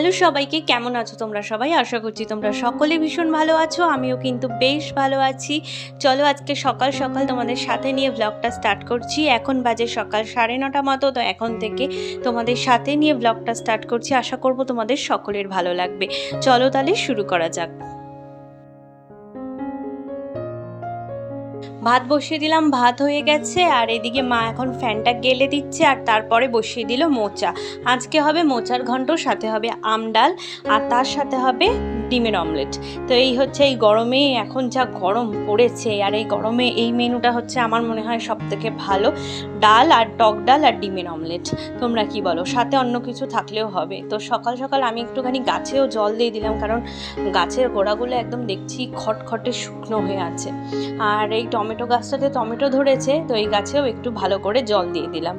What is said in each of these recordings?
Hello সবাইকে, কেমন আছো তোমরা সবাই? আশা করছি তোমরা সকলে ভীষণ ভালো আছো। আমিও কিন্তু বেশ ভালো আছি। চলো আজকে সকাল সকাল তোমাদের সাথে নিয়ে ব্লগটা স্টার্ট করছি। এখন বাজে সকাল 9:30 মতো। তো এখন থেকে তোমাদের সাথে নিয়ে ব্লগটা স্টার্ট করছি। আশা করব তোমাদের সকলের ভালো লাগবে। চলো তাহলে শুরু করা যাক। ভাত বসিয়ে দিলাম, ভাত হয়ে গেছে। আর এদিকে মা এখন ফ্যানটা গেলে দিচ্ছে, আর তারপরে বসিয়ে দিল মোচা। আজকে হবে মোচার ঘন্ট, সাথে হবে আম ডাল, আর তার সাথে হবে ডিমের অমলেট। তো এই হচ্ছে এই গরমে, এখন যা গরম পড়েছে, আর এই গরমে এই মেনুটা হচ্ছে আমার মনে হয় সব থেকে ভালো। ডাল আর টক ডাল আর ডিমের অমলেট। তোমরা কি বলো? সাথে অন্য কিছু থাকলেও হবে। তো সকাল সকাল আমি একটুখানি গাছেও জল দিয়ে দিলাম, কারণ গাছের গোড়াগুলো একদম দেখছি খটখটে শুকনো হয়ে আছে। আর এই টমেটো গাছটাতে টমেটো ধরেছে, তো এই গাছেও একটু ভালো করে জল দিয়ে দিলাম।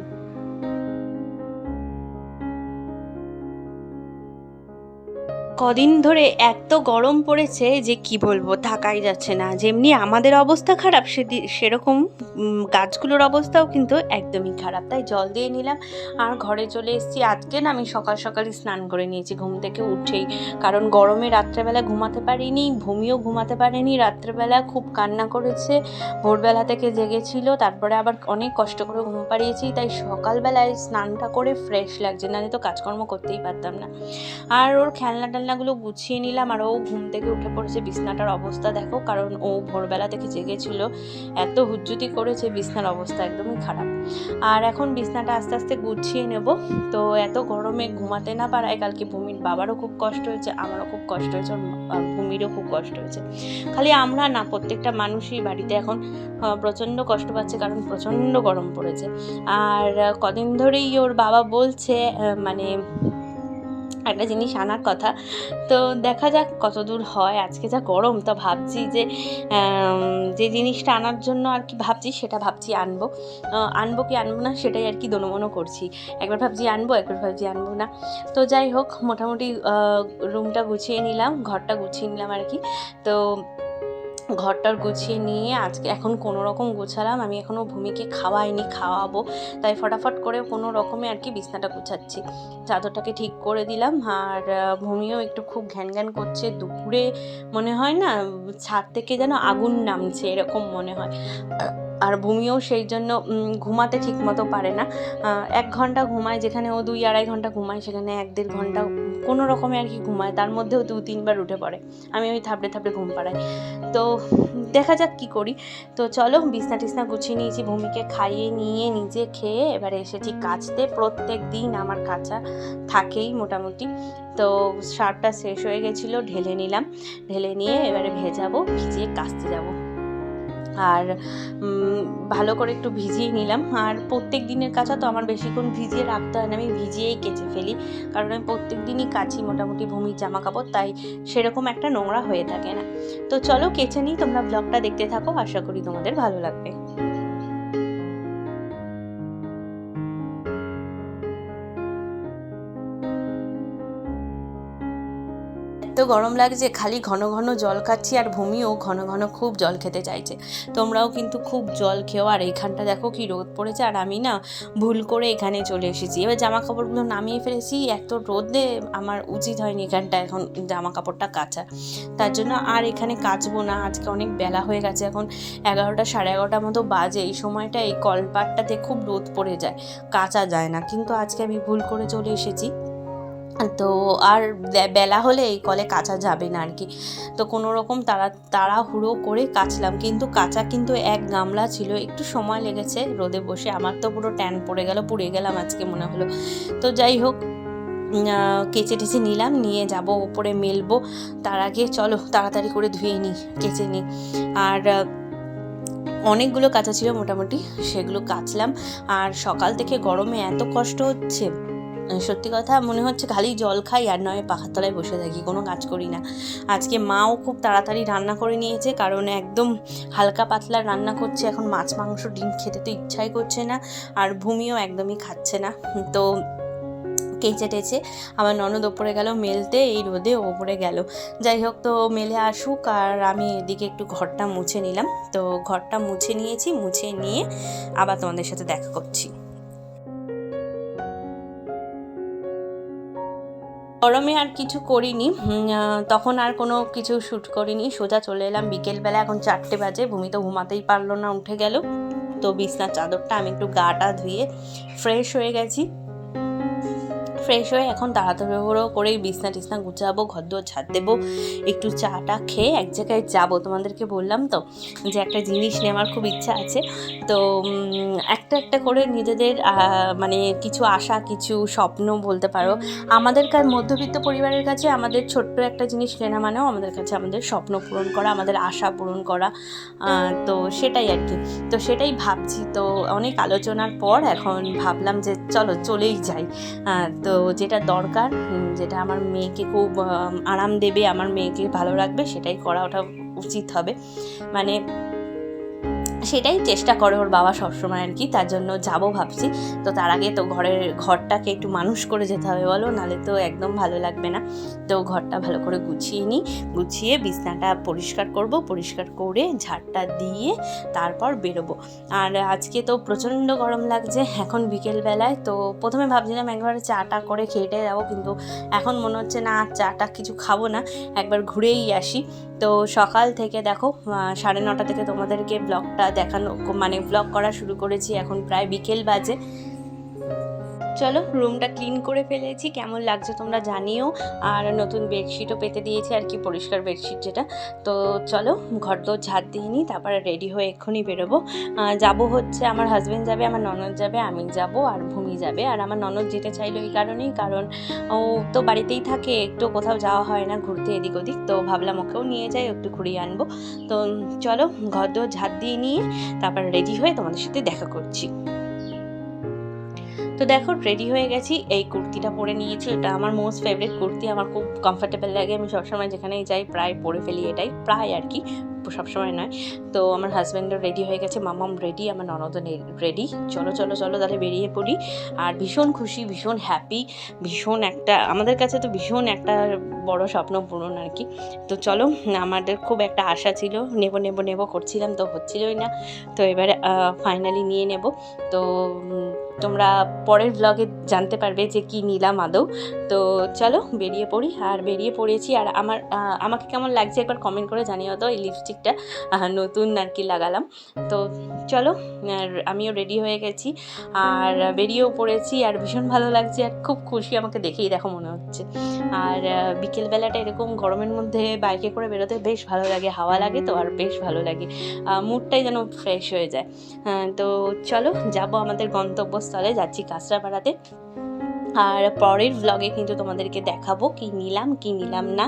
কদিন ধরে এত গরম পড়েছে যে কি বলবো, থাকাই যাচ্ছে না। যেমনি আমাদের অবস্থা খারাপ, সেরকম গাছগুলোর অবস্থাও কিন্তু একদমই খারাপ। তাই জল দিয়ে নিলাম আর ঘরে চলে এসেছি। আজকে না আমি সকাল সকালই স্নান করে নিয়েছি ঘুম থেকে উঠেই, কারণ গরমে রাত্রেবেলা ঘুমাতে পারিনি, ভূমিও ঘুমাতে পারেনি। রাত্রেবেলা খুব কান্না করেছে, ভোরবেলা থেকে জেগেছিল, তারপরে আবার অনেক কষ্ট করে ঘুম পাড়িয়েছি। তাই সকালবেলায় স্নানটা করে ফ্রেশ লাগছে, নাহলে তো কাজকর্ম করতেই পারতাম না। আর ওর খেলনাগুলো গুছিয়ে নিলাম, আর ও ঘুম থেকে উঠে পড়েছে। বিছনাটার অবস্থা দেখো, কারণ ও ভোরবেলা থেকে জেগেছিল, এত হুজ্জুতি করেছে, বিছনার অবস্থা একদমই খারাপ। আর এখন বিছনাটা আস্তে আস্তে গুছিয়ে নেব। তো এত গরমে ঘুমাতে না পারায় কালকে ভূমির বাবারও খুব কষ্ট হয়েছে, আমারও খুব কষ্ট হয়েছে, আর ভূমিরও খুব কষ্ট হয়েছে। খালি আমরা না, প্রত্যেকটা মানুষই বাড়িতে এখন প্রচণ্ড কষ্ট পাচ্ছে, কারণ প্রচণ্ড গরম পড়েছে। আর কদিন ধরেই ওর বাবা বলছে মানে একটা জিনিস আনার কথা। তো দেখা যাক কত দূর হয়। আজকে যা গরম, তা ভাবছি যে জিনিসটা আনার জন্য আর কি ভাবছি, সেটা ভাবছি আনবো। আনবো কি আনবো না সেটাই আর কি দোনোমনো করছি। একবার ভাবছি আনবো, একবার ভাবছি আনবো না। তো যাই হোক, মোটামুটি রুমটা গুছিয়ে নিলাম, ঘরটা গুছিয়ে নিলাম আর কি। তো ঘরটার গুছিয়ে নিয়ে আজকে এখন কোনো রকম গোছালাম। আমি এখনও ভূমিকে খাওয়াইনি, খাওয়াবো। তাই ফটাফট করে কোনো রকমে আর কি বিছনাটা গুছাচ্ছি। চাদরটাকে ঠিক করে দিলাম। আর ভূমিও একটু খুব ঘ্যান ঘ্যান করছে। দুপুরে মনে হয় না ছাদ থেকে যেন আগুন নামছে, এরকম মনে হয়। আর ভূমিও সেই জন্য ঘুমাতে ঠিক মতো পারে না। 1 ঘন্টা ঘুমায়, যেখানে ও 2-2.5 ঘন্টা ঘুমায়, সেখানে 1-1.5 ঘন্টা কোনো রকমে আর কি ঘুমায়। তার মধ্যেও 2-3 বার উঠে পড়ে। আমি ওই থাবড়ে থাবড়ে ঘুম পাড়াই। তো দেখা যাক কী করি। তো চলো, বিছনা টিছনা গুছিয়ে নিয়েছি, ভূমিকে খাইয়ে নিয়ে নিজে খেয়ে এবারে এসেছি কাচতে। প্রত্যেক দিন আমার কাচা থাকেই মোটামুটি। তো সারটা শেষ হয়ে গেছিলো, ঢেলে নিলাম। ঢেলে নিয়ে এবারে ভেজাবো, ভিজিয়ে কাচতে যাবো। আর ভালো করে একটু ভিজিয়ে নিলাম। আর প্রত্যেক দিনের কাচা তো আমার বেশিক্ষণ ভিজিয়ে রাখতে হয় না, আমি ভিজিয়েই কেচে ফেলি, কারণ আমি প্রত্যেক দিনই কাচি মোটামুটি ভূমির জামা কাপড়, তাই সেরকম একটা নোংরা হয়ে থাকে না। তো চলো কেচে নিই, তোমরা ব্লগটা দেখতে থাকো, আশা করি তোমাদের ভালো লাগবে। এত গরম লাগছে, খালি ঘন ঘন জল খাচ্ছি, আর ভূমিও ঘন ঘন খুব জল খেতে চাইছে। তোমরাও কিন্তু খুব জল খেও। আর এইখানটা দেখো কি রোদ পড়েছে, আর আমি না ভুল করে এখানে চলে এসেছি। এবার জামা কাপড়গুলো নামিয়ে ফেলেছি, এত রোদে আমার উচিত হয়নি এখানটা এখন জামা কাপড়টা কাচা। তার জন্য আর এখানে কাচবো না। আজকে অনেক বেলা হয়ে গেছে, এখন 11টা 11:30 মতো বাজে। এই সময়টা এই কলপাটটাতে খুব রোদ পড়ে যায়, কাচা যায় না। কিন্তু আজকে আমি ভুল করে চলে এসেছি, তো আর বেলা হলে এই কলে কাচা যাবে না আর কি। তো কোনো রকম তাড়াহুড়ো করে কাচলাম, কিন্তু কাচা কিন্তু 1 গামলা ছিল। একটু সময় লেগেছে রোদে বসে, আমার তো পুরো ট্যান পড়ে গেল, পুড়ে গেলাম আজকে মনে হলো। তো যাই হোক, কেচে টেচে নিলাম, নিয়ে যাব ওপরে মেলবো। তার আগে চলো তাড়াতাড়ি করে ধুয়ে নিই, কেচে নিই। আর অনেকগুলো কাচা ছিল মোটামুটি, সেগুলো কাচলাম। আর সকাল থেকে গরমে এত কষ্ট হচ্ছে, সত্যি কথা মনে হচ্ছে খালি জল খাই আর নয় পাখার তলায় বসে থাকি, কোনো কাজ করি না। আজকে মাও খুব তাড়াতাড়ি রান্না করে নিয়েছে, কারণ একদম হালকা পাতলা রান্না করছে। এখন মাছ মাংস ডিম খেতে তো ইচ্ছাই করছে না, আর ভূমিও একদমই খাচ্ছে না। তো কেচে টেচে আমার ননদ ওপরে গেল মেলতে, এই রোদে ওপরে গেল। যাই হোক, তো মেলে আসুক, আর আমি এদিকে একটু ঘরটা মুছে নিলাম। তো ঘরটা মুছে নিয়েছি, মুছে নিয়ে আবার তোমাদের সাথে দেখা করছি। গরমে আর কিছু করিনি, তখন আর কোনো কিছু শ্যুট করিনি, সোজা চলে এলাম বিকেলবেলা। এখন 4টে বাজে, ভূমি তো ঘুমাতেই পারলো না, উঠে গেল। তো বিছনার চাদরটা আমি একটু গাটা ধুয়ে ফ্রেশ হয়ে গেছি। ফ্রেশ হয়ে এখন তাড়াতাড়ি করেই বিছনা টিছনা গুছাবো, ঘরদোর ঝাড় দেবো, একটু চাটা খেয়ে এক জায়গায় যাবো। তোমাদেরকে বললাম তো যে একটা জিনিস নেওয়ার খুব ইচ্ছা আছে। তো একটা একটা করে নিজেদের মানে কিছু আশা, কিছু স্বপ্ন বলতে পারো, আমাদের মধ্যবিত্ত পরিবারের কাছে আমাদের ছোট্ট একটা জিনিস কেনা মানেও আমাদের কাছে আমাদের স্বপ্ন পূরণ করা, আমাদের আশা পূরণ করা। তো সেটাই আর কি। তো সেটাই ভাবছি। তো অনেক আলোচনার পর এখন ভাবলাম যে চলেই যাই। তো যেটা দরকার, যেটা আমার মেয়েকে খুব আরাম দেবে, আমার মেয়েকে ভালো রাখবে, সেটাই করা ওটা উচিত হবে। মানে সেটাই চেষ্টা করে ওর বাবা সবসময় আর কি। তার জন্য যাবো ভাবছি। তো তার আগে তো ঘরটাকে একটু মানুষ করে যেতে হবে বলো, নাহলে তো একদম ভালো লাগবে না। তো ঘরটা ভালো করে গুছিয়ে বিছনাটা পরিষ্কার করব, পরিষ্কার করে ঝাড়টা দিয়ে তারপর বেরোবো। আর আজকে তো প্রচণ্ড গরম লাগছে এখন বিকেলবেলায়। তো প্রথমে ভাবছিলাম একবার চাটা করে খেটে যাবো, কিন্তু এখন মনে হচ্ছে না, চাটা কিছু খাবো না, একবার ঘুরেই আসি। তো সকাল থেকে দেখো 9:30 থেকে তোমাদেরকে ব্লগটা দেখানো, মানে ব্লগ করা শুরু করেছি। এখন প্রায় বিকেল বাজে। চলো, রুমটা ক্লিন করে ফেলেছি, কেমন লাগছে তোমরা জানিও। আর নতুন বেডশিটও পেতে দিয়েছি আর কি, পরিষ্কার বেডশিট যেটা। তো চলো ঘরদোর ঝাড় দিয়ে নিই, তারপরে রেডি হয়ে এক্ষুনি বেরোবো। যাবো হচ্ছে আমার হাজব্যান্ড যাবে, আমার ননদ যাবে, আমি যাব, আর ভূমি যাবে। আর আমার ননদ যেতে চাইলো এই কারণেই, কারণ ও তো বাড়িতেই থাকে, একটু কোথাও যাওয়া হয় না ঘুরতে এদিক ওদিক। তো ভাবলাম ওকেও নিয়ে যাই, একটু ঘুরিয়ে আনবো। তো চলো ঘরদোর ঝাড় দিয়ে নিয়ে তারপর রেডি হয়ে তোমাদের সাথে দেখা করছি। তো দেখো রেডি হয়ে গেছি, এই কুর্তিটা পরে নিয়েছি, এটা আমার মোস্ট ফেভারিট কুর্তি, আমার খুব কমফর্টেবল লাগে, আমি সবসময় যেখানেই যাই প্রায় পরে ফেলি এটাই, প্রায় আর কি, সবসময় নয়। তো আমার হাজব্যান্ডও রেডি হয়ে গেছে, মামাম রেডি, আমার ননদও রেডি। চলো তাহলে বেরিয়ে পড়ি। আর ভীষণ খুশি, ভীষণ হ্যাপি, ভীষণ একটা আমাদের কাছে তো ভীষণ একটা বড় স্বপ্ন পূরণ আর কি। তো চলো, আমাদের খুব একটা আশা ছিল, নেব করছিলাম, তো হচ্ছিলই না। তো এবারে ফাইনালি নিয়ে নেব। তো তোমরা পরের ব্লগে জানতে পারবে যে কি নিলাম আদৌ। তো চলো বেরিয়ে পড়ি। আর বেরিয়ে পড়েছি। আর আমাকে কেমন লাগছে একবার কমেন্ট করে জানিও তো। এই লিপস্টিকটা নতুন আর কি লাগালাম। তো চলো, আর আমিও রেডি হয়ে গেছি আর বেরিয়েও পড়েছি। আর ভীষণ ভালো লাগছে, আর খুব খুশি, আমাকে দেখেই দেখো মনে হচ্ছে। আর বিকেলবেলাটা এরকম গরমের মধ্যে বাইকে করে বেরোতে বেশ ভালো লাগে, হাওয়া লাগে তো, আর বেশ ভালো লাগে, মুডটাই যেন ফ্রেশ হয়ে যায়। তো চলো যাবো আমাদের গন্তব্যস্থলে, যাচ্ছি কাঁচরাপাড়াতে। আর পরের ব্লগে কিন্তু তোমাদেরকে দেখাবো কি নিলাম না।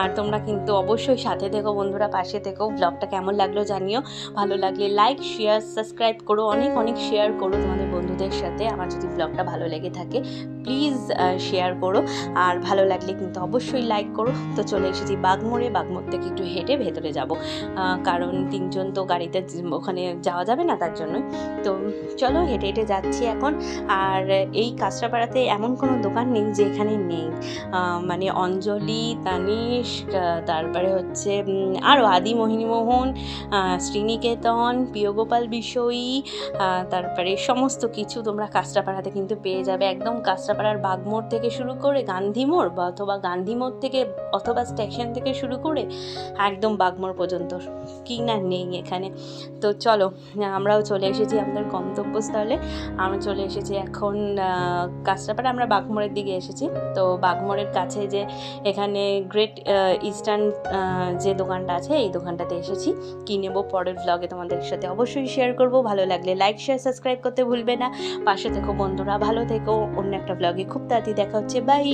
আর তোমরা কিন্তু অবশ্যই সাথে থেকো বন্ধুরা, পাশে থেকো। ব্লগটা কেমন লাগলো জানিও, ভালো লাগলে লাইক, শেয়ার, সাবস্ক্রাইব করো, অনেক শেয়ার করো তোমাদের বন্ধুদের সাথে। আমার যদি ব্লগটা ভালো লেগে থাকে প্লিজ শেয়ার করো, আর ভালো লাগলে কিন্তু অবশ্যই লাইক করো। তো চলে এসেছি বাগমোড়ে, বাগমোড় থেকে একটু হেঁটে ভেতরে যাব, কারণ 3জন তো গাড়িতে ওখানে যাওয়া যাবে না, তার জন্যই। তো চলো হেঁটে যাচ্ছি এখন। আর এই কাঁচরাপাড়াতে এমন কোনো দোকান নেই যে এখানে নেই, মানে অঞ্জলি, তানিস্ক, তারপরে হচ্ছে আরও আদি মোহিনীমোহন, শ্রীনিকেতন, প্রিয়গোপাল বিষয়ী, তারপরে সমস্ত কিছু তোমরা কাঁচরাপাড়াতে কিন্তু পেয়ে যাবে। একদম কাঁচরাপাড়ার বাগমোড় থেকে শুরু করে গান্ধী মোড়, অথবা গান্ধী মোড় থেকে অথবা স্টেশন থেকে শুরু করে একদম বাগমোড় পর্যন্ত কি না নেই এখানে। তো চলো, আমরাও চলে এসেছি আমাদের গন্তব্যস্থলে। আমরা চলে এসেছি এখন কাঁচরাপাড়া, আমরা বাগমোড়ের দিকে এসেছি। তো বাগমোড়ের কাছে যে এখানে গ্রেট ইস্টার্ন যে দোকানটা আছে, এই দোকানটাতে এসেছি। কি নেবো পরের ব্লগে তোমাদের সাথে অবশ্যই শেয়ার করব। ভালো লাগলে লাইক, শেয়ার, সাবস্ক্রাইব করতে ভুলবে না। পাশে থেকো বন্ধুরা, ভালো থেকো। অন্য একটা ব্লগে খুব তাড়াতাড়ি দেখা হচ্ছে। বাই।